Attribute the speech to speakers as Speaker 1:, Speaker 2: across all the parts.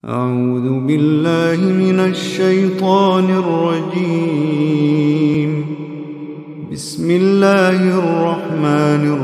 Speaker 1: أعوذ بالله من الشيطان الرجيم. بسم الله الرحمن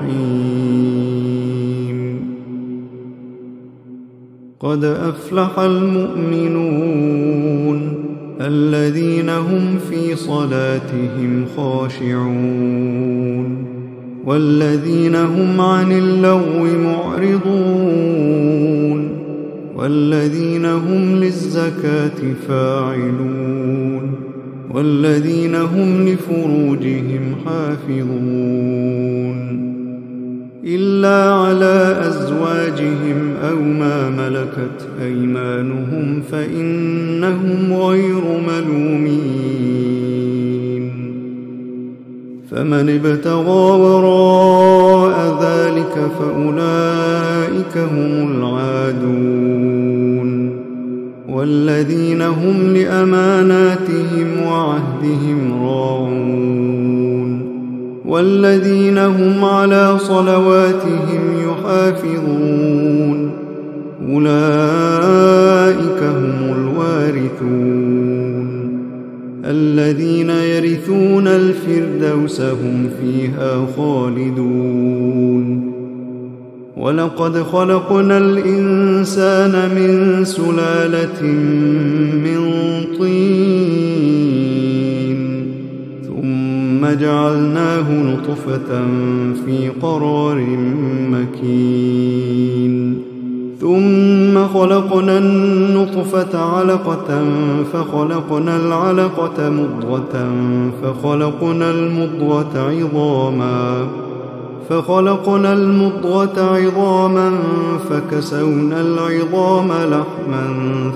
Speaker 1: الرحيم. قد أفلح المؤمنون الذين هم في صلاتهم خاشعون والذين هم عن اللغو معرضون والذين هم للزكاة فاعلون والذين هم لفروجهم حافظون إلا على أزواجهم أو ما ملكت أيمانهم فإنهم غير ملومين. فمن ابتغى وراء ذلك فأولئك هم العادون والذين هم لأماناتهم وعهدهم راعون والذين هم على صلواتهم يحافظون أولئك هم الوارثون الذين يرثون الفردوس هم فيها خالدون. ولقد خلقنا الإنسان من سلالة من طين ثم جعلناه نطفة في قرار مكين ثم خلقنا النطفة علقة فخلقنا العلقة مضغة فخلقنا المضغة عظاما فكسونا العظام لحما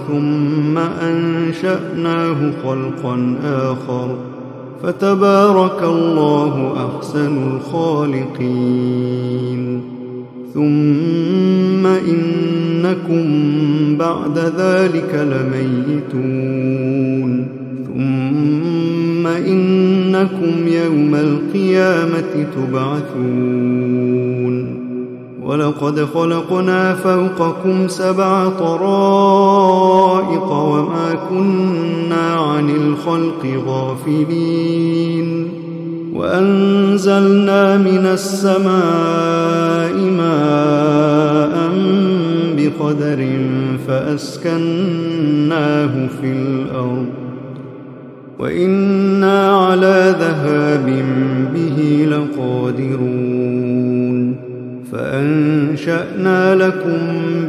Speaker 1: ثم أنشأناه خلقا آخر فتبارك الله أحسن الخالقين. ثم إنكم بعد ذلك لميتون ثم إنكم يوم القيامة تبعثون. ولقد خلقنا فوقكم 7 طرائق وما كنا عن الخلق غافلين وأنزلنا من السماء ماء بقدر فأسكناه في الأرض وإنا على ذهاب به لقادرون. فأنشأنا لكم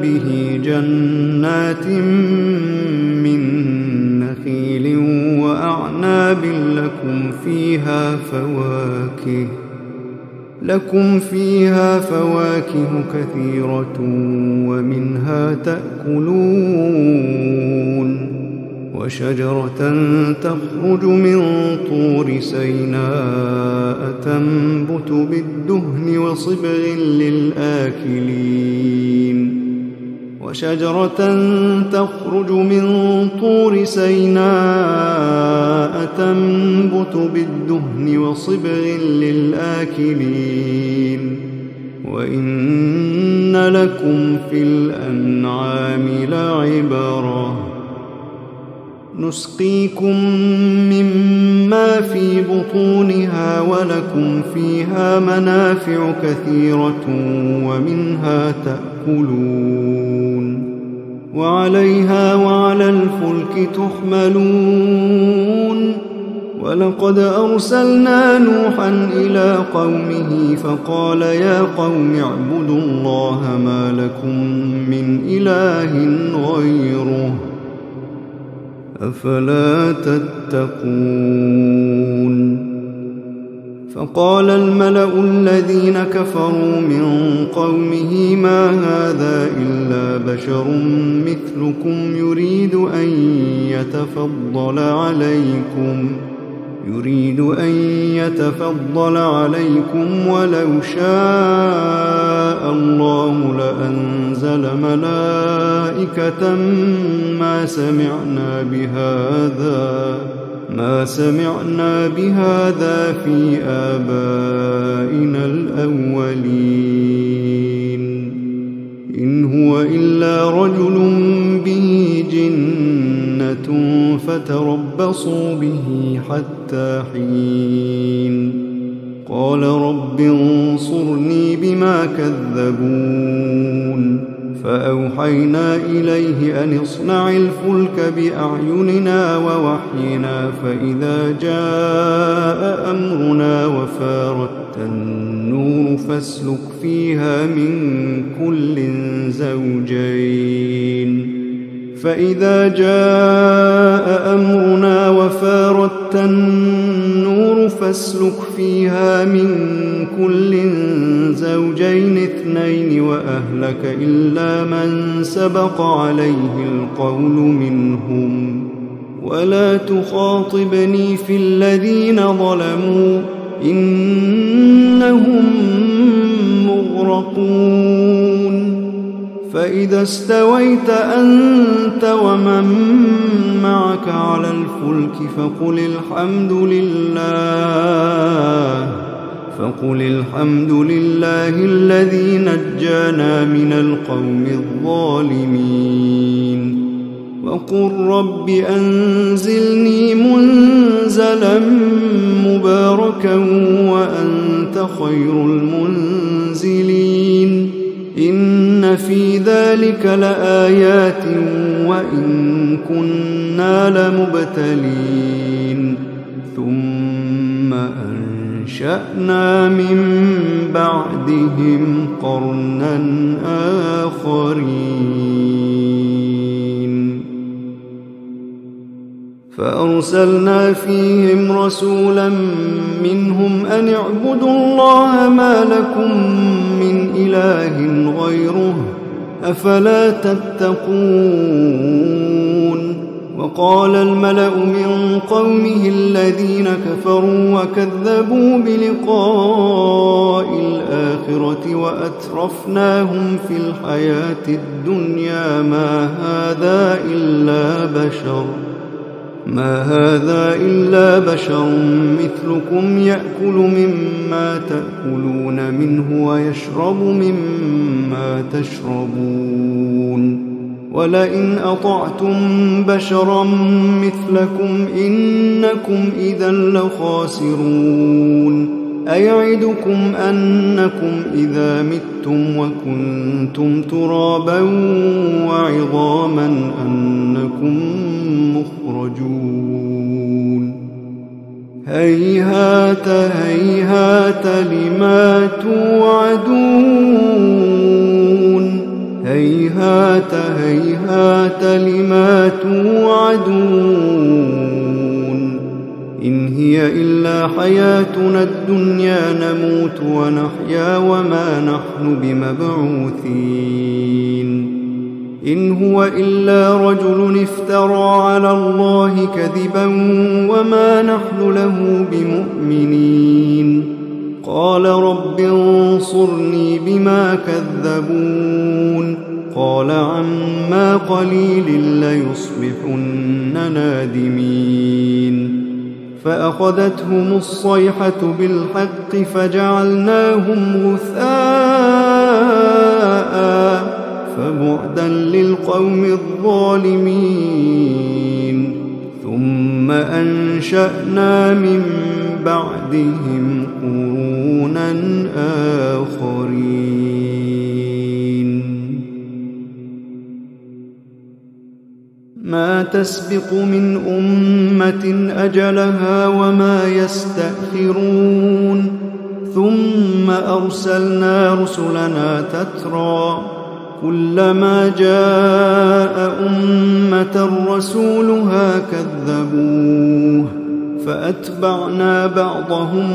Speaker 1: به جنات من نخيل وأعناب لكم فيها فواكه كثيرة ومنها تأكلون. وشجرة تخرج من طور سيناء تنبت بالدهن وصبغ للآكلين وإن لكم في الأنعام لعبرة. نسقيكم مما في بطونها ولكم فيها منافع كثيرة ومنها تأكلون وعليها وعلى الفلك تحملون. ولقد أرسلنا نوحا إلى قومه فقال يا قوم اعبدوا الله ما لكم من إله غيره أفلا تتقون. فقال الملأ الذين كفروا من قومه ما هذا إلا بشر مثلكم يريد أن يتفضل عليكم ولو شاء الله لأنزل ملائكة ما سمعنا بهذا في آبائنا الأولين إن هو إلا رجل به فتربصوا به حتى حين قال رب انصرني بما كذبون فأوحينا إليه أن اصنع الفلك بأعيننا ووحينا فإذا جاء أمرنا وفارت النور فاسلك فيها من كل زوجين اثنين وأهلك إلا من سبق عليه القول منهم ولا تخاطبني في الذين ظلموا إنهم مغرقون فإذا استويت أنت ومن معك على الفلك فقل الحمد لله الذي نجانا من القوم الظالمين وقل رب أنزلني منزلا مباركا وأنت خير المنزلين إن في ذلك لآيات وإن كنا لمبتلين ثم أنشأنا من بعدهم قرنا آخرين فأرسلنا فيهم رسولا منهم أن اعبدوا الله ما لكم من إله غيره أفلا تتقون وقال الملأ من قومه الذين كفروا وكذبوا بلقاء الآخرة وأترفناهم في الحياة الدنيا ما هذا إلا بشر مثلكم يأكل مما تأكلون منه ويشرب مما تشربون ولئن أطعتم بشرا مثلكم إنكم إذا لخاسرون أيعدكم أنكم إذا متم وكنتم ترابا وعظاما أنكم مخرجون هيهات هيهات لما توعدون هيهات هيهات لما توعدون إن هي إلا حياتنا الدنيا نموت ونحيا وما نحن بمبعوثين إن هو إلا رجل افترى على الله كذبا وما نحن له بمؤمنين قال رب انصرني بما كذبون قال عما قليل ليصبحن نادمين فأخذتهم الصيحة بالحق فجعلناهم غثاء فبعدا للقوم الظالمين ثم أنشأنا من بعدهم قرونا آخرين ما تسبق من أمة أجلها وما يستأخرون ثم أرسلنا رسلنا تترى كلما جاء أمة رسولها كذبوه فأتبعنا بعضهم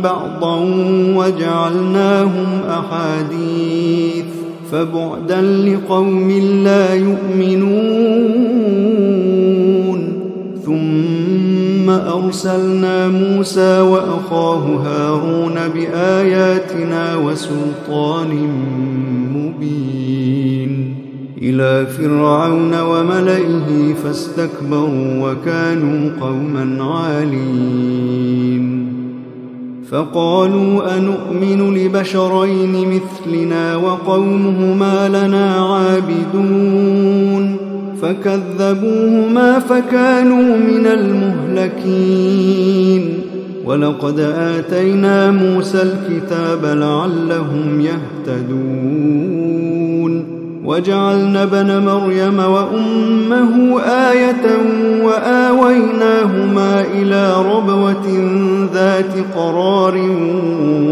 Speaker 1: بعضا وجعلناهم أحاديث فبعدا لقوم لا يؤمنون ثم أرسلنا موسى وأخاه هارون بآياتنا وسلطان مبين إلى فرعون وملئه فاستكبروا وكانوا قوما عالين فقالوا أنؤمن لبشرين مثلنا وقومهما لنا عابدون فكذبوهما فكانوا من المهلكين ولقد آتينا موسى الكتاب لعلهم يهتدون وجعلنا ابن مريم وأمه آية وآويناهما إلى ربوة ذات قرار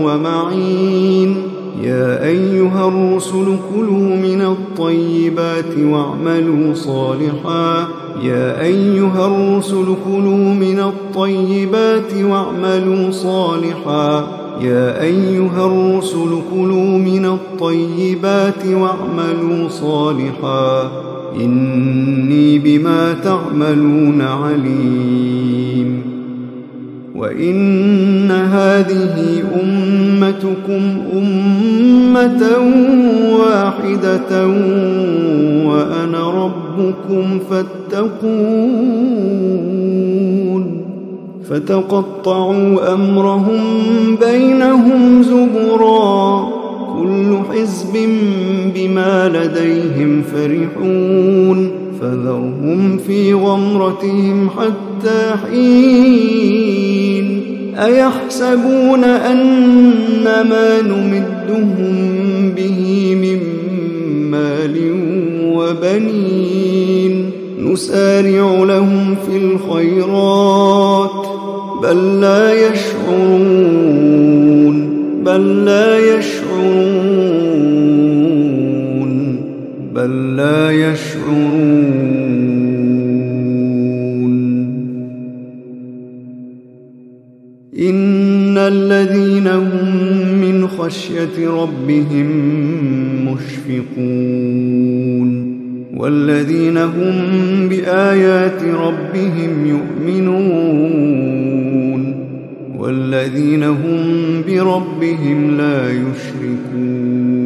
Speaker 1: ومعين يا أيها الرسل كلوا من الطيبات واعملوا صالحا يا أيها الرسل كلوا من الطيبات واعملوا صالحا يا أيها الرسل كلوا من الطيبات واعملوا صالحا إني بما تعملون عليم وإن هذه أمتكم أمة واحدة وأنا ربكم فاتقون فتقطعوا أمرهم بينهم زبرا كل حزب بما لديهم فرحون فذرهم في غمرتهم حتى حين أيحسبون أن ما نمدهم به من مال وبنين نسارع لهم في الخيرات بل لا يشعرون بل لا يشعرون إن الذين هم من خشية ربهم مشفقون والذين هم بآيات ربهم يؤمنون والذين هم بربهم لا يشركون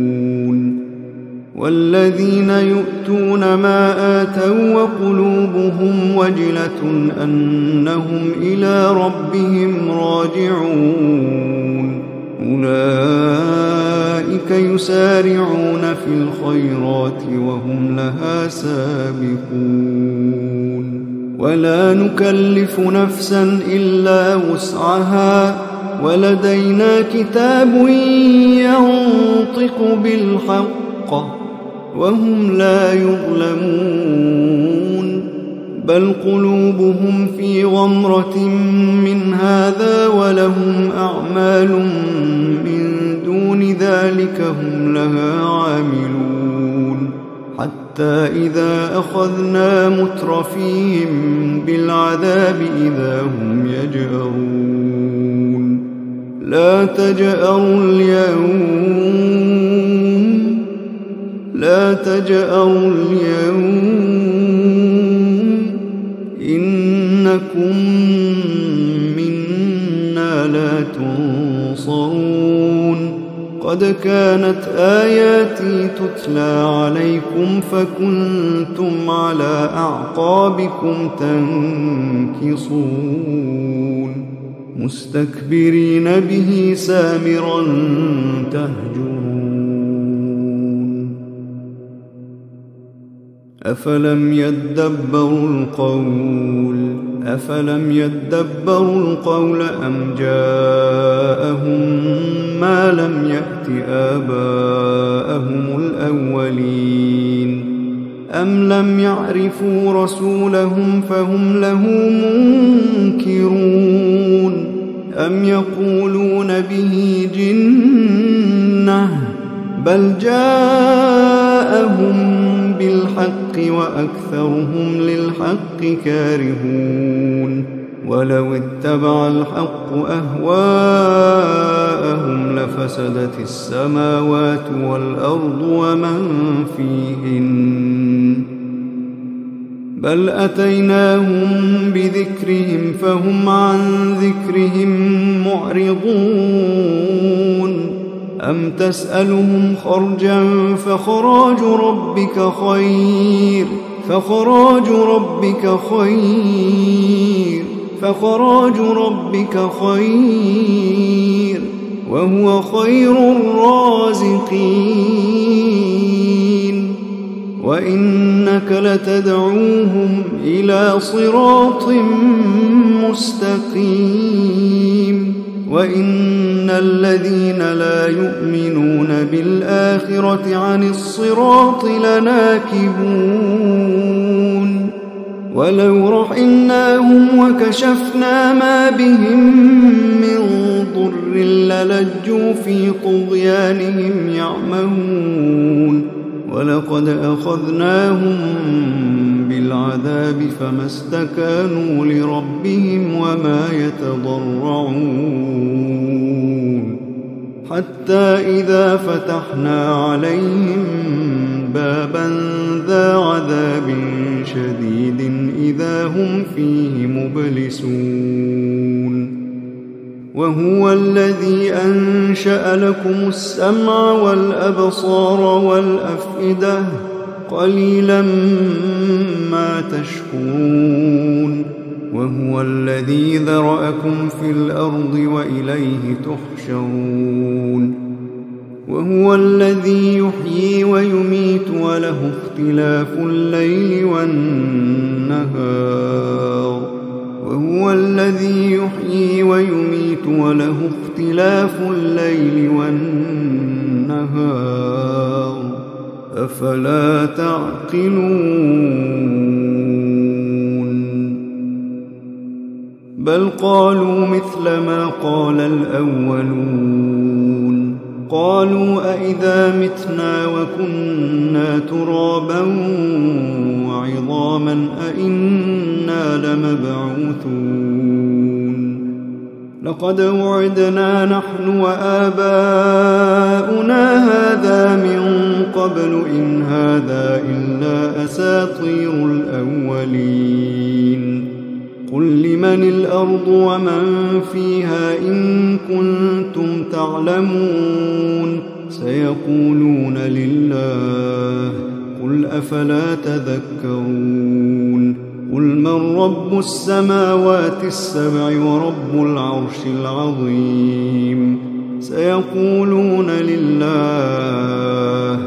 Speaker 1: والذين يؤتون ما آتوا وقلوبهم وجلة أنهم إلى ربهم راجعون أولئك يسارعون في الخيرات وهم لها سابقون ولا نكلف نفسا إلا وسعها ولدينا كتاب ينطق بالحق وهم لا يظلمون بل قلوبهم في غمرة من هذا ولهم أعمال من دون ذلك هم لها عاملون حتى إذا أخذنا مترفيهم بالعذاب إذا هم يجأرون لا تجأروا اليوم إنكم منا لا تنصرون قد كانت آياتي تتلى عليكم فكنتم على أعقابكم تنكصون مستكبرين به سامرا تهجرون أفلم يدبروا القول أم جاءهم ما لم يأت آباءهم الأولين أم لم يعرفوا رسولهم فهم له منكرون أم يقولون به جنة بل جاءهم بالحق وأكثرهم للحق كارهون ولو اتبع الحق أهواءهم لفسدت السماوات والأرض ومن فيهن بل أتيناهم بذكرهم فهم عن ذكرهم معرضون أم تسألهم خرجا فخراج ربك خير وهو خير الرازقين وإنك لتدعوهم إلى صراط مستقيم وإن الذين لا يؤمنون بالآخرة عن الصراط لناكبون ولو رحمناهم وكشفنا ما بهم من ضر للجوا في طغيانهم يعمهون ولقد أخذناهم بالعذاب فما استكانوا لربهم وما يتضرعون حتى إذا فتحنا عليهم بابا ذا عذاب شديد إذا هم فيه مبلسون وهو الذي أنشأ لكم السمع والأبصار والأفئدة قليلا ما تشكرون وهو الذي ذرأكم في الأرض وإليه تحشرون وهو الذي يحيي ويميت وله اختلاف الليل والنهار وهو الذي يحيي ويميت وله اختلاف الليل والنهار أفلا تعقلون بل قالوا مثل ما قال الأولون قالوا أئذا متنا وكنا ترابا وعظاما أئنا لمبعوثون لقد وعدنا نحن وآباؤنا هذا من قبل إن هذا إلا أساطير الأولين قل لمن الأرض ومن فيها إن كنتم تعلمون سيقولون لله قل أفلا تذكرون قل من رب السماوات السبع ورب العرش العظيم سيقولون لله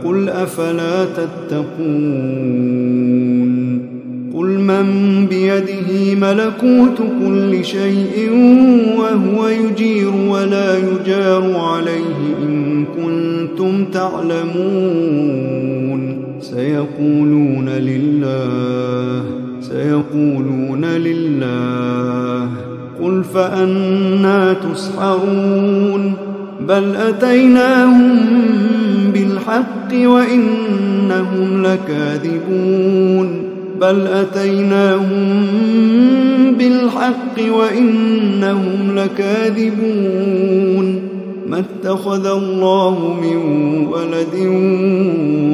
Speaker 1: قل أفلا تتقون قل من بيده ملكوت كل شيء وهو يجير ولا يجار عليه إن كنتم تعلمون سيقولون لله قل فأنى تسحرون بل أتيناهم بالحق وإنهم لكاذبون ما اتخذ الله من ولد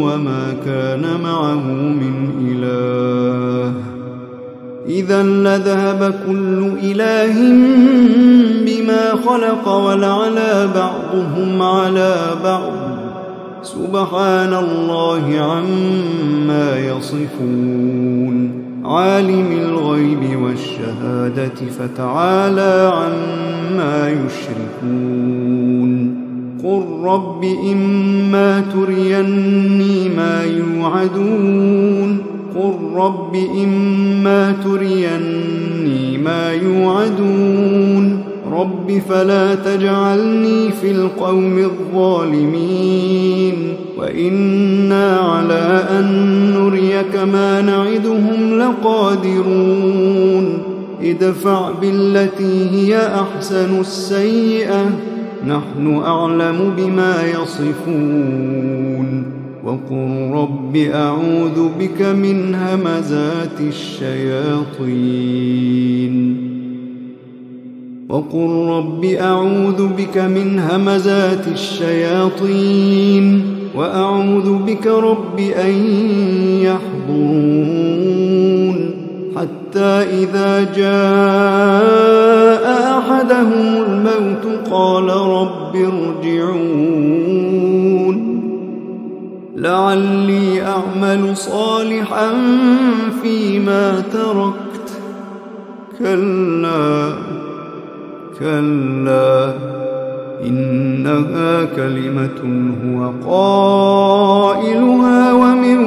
Speaker 1: وما كان معه من إله إذا لذهب كل إله بما خلق ولعلى بعضهم على بعض سبحان الله عما يصفون عالم الغيب والشهادة فتعالى عما يشركون قل رب إما تريني ما يوعدون رب فلا تجعلني في القوم الظالمين وإنا على أن نريك ما نعدهم لقادرون ادفع بالتي هي أحسن السيئة نحن أعلم بما يصفون وقل رب أعوذ بك من همزات الشياطين وأعوذ بك رب أن يحضرون حتى إذا جاء أحدهم الموت قال رب ارجعون لعلي أعمل صالحا فيما تركت كلا إنها كلمة هو قائلها ومن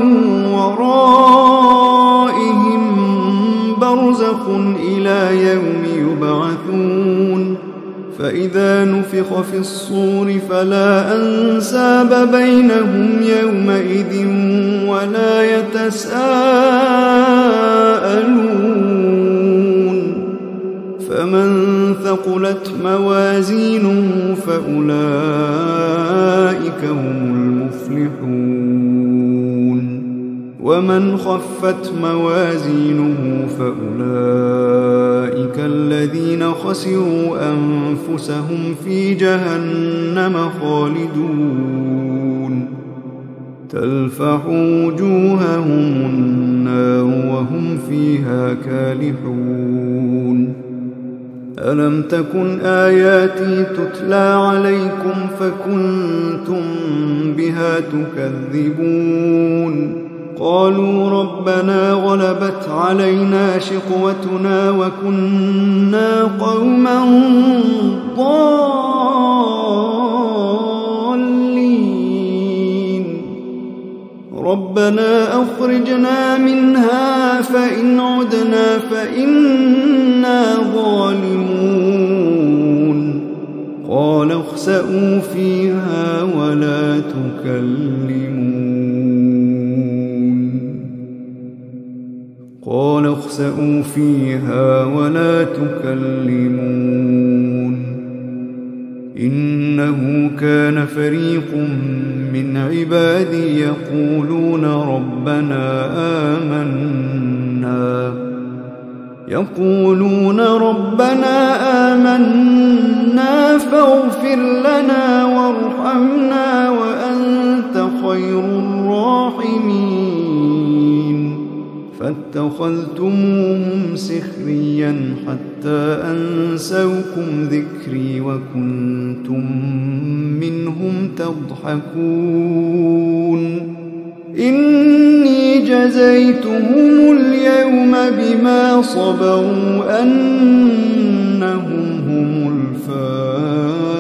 Speaker 1: ورائهم برزخ إلى يوم يبعثون فإذا نفخ في الصور فلا أنساب بينهم يومئذ ولا يتساءلون فمن ثقلت موازينه فأولئك هم المفلحون ومن خفت موازينه فأولئك الذين خسروا أنفسهم في جهنم خالدون تلفح وجوههم النار وهم فيها كالحون ألم تكن آياتي تتلى عليكم فكنتم بها تكذبون قالوا ربنا غلبت علينا شقوتنا وكنا قوما ضالين ربنا أخرجنا منها فإن عدنا فإنا ظالمون قال اخسئوا فيها ولا تكلمون قال اخسئوا فيها ولا تكلمون إنه كان فريق من عبادي يقولون ربنا آمنا فاغفر لنا وارحمنا وأنت خير الراحمين فاتخذتموهم سخريا حتى أنسوكم ذكري وكنتم منهم تضحكون إني جزيتهم اليوم بما صبروا أنهم هم الفائزون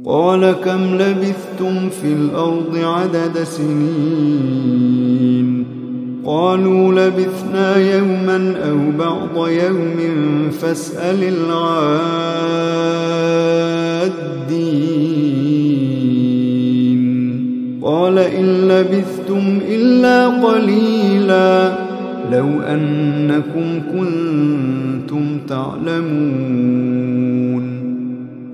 Speaker 1: قال كم لبثتم في الأرض عدد سنين قالوا لبثنا يوما أو بعض يوم فاسأل العادين قال إن لبثتم إلا قليلا لو أنكم كنتم تعلمون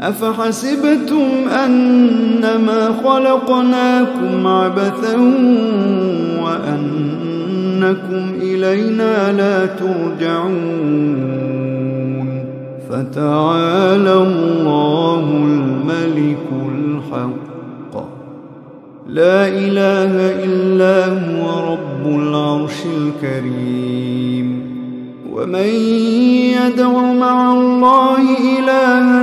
Speaker 1: أفحسبتم أنما خلقناكم عبثا وأنكم إلينا لا ترجعون فتعالى الله الملك الحق لا إله إلا هو رب العرش الكريم ومن يدع مع الله إلها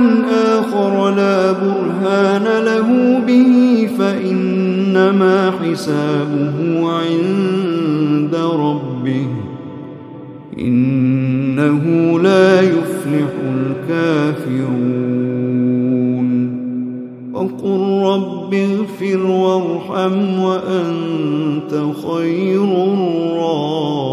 Speaker 1: آخر لا برهان له به فإنما حسابه عند ربه إنه لا يفلح الكافرون وقل رب اغفر وارحم وأنت خير الراحمين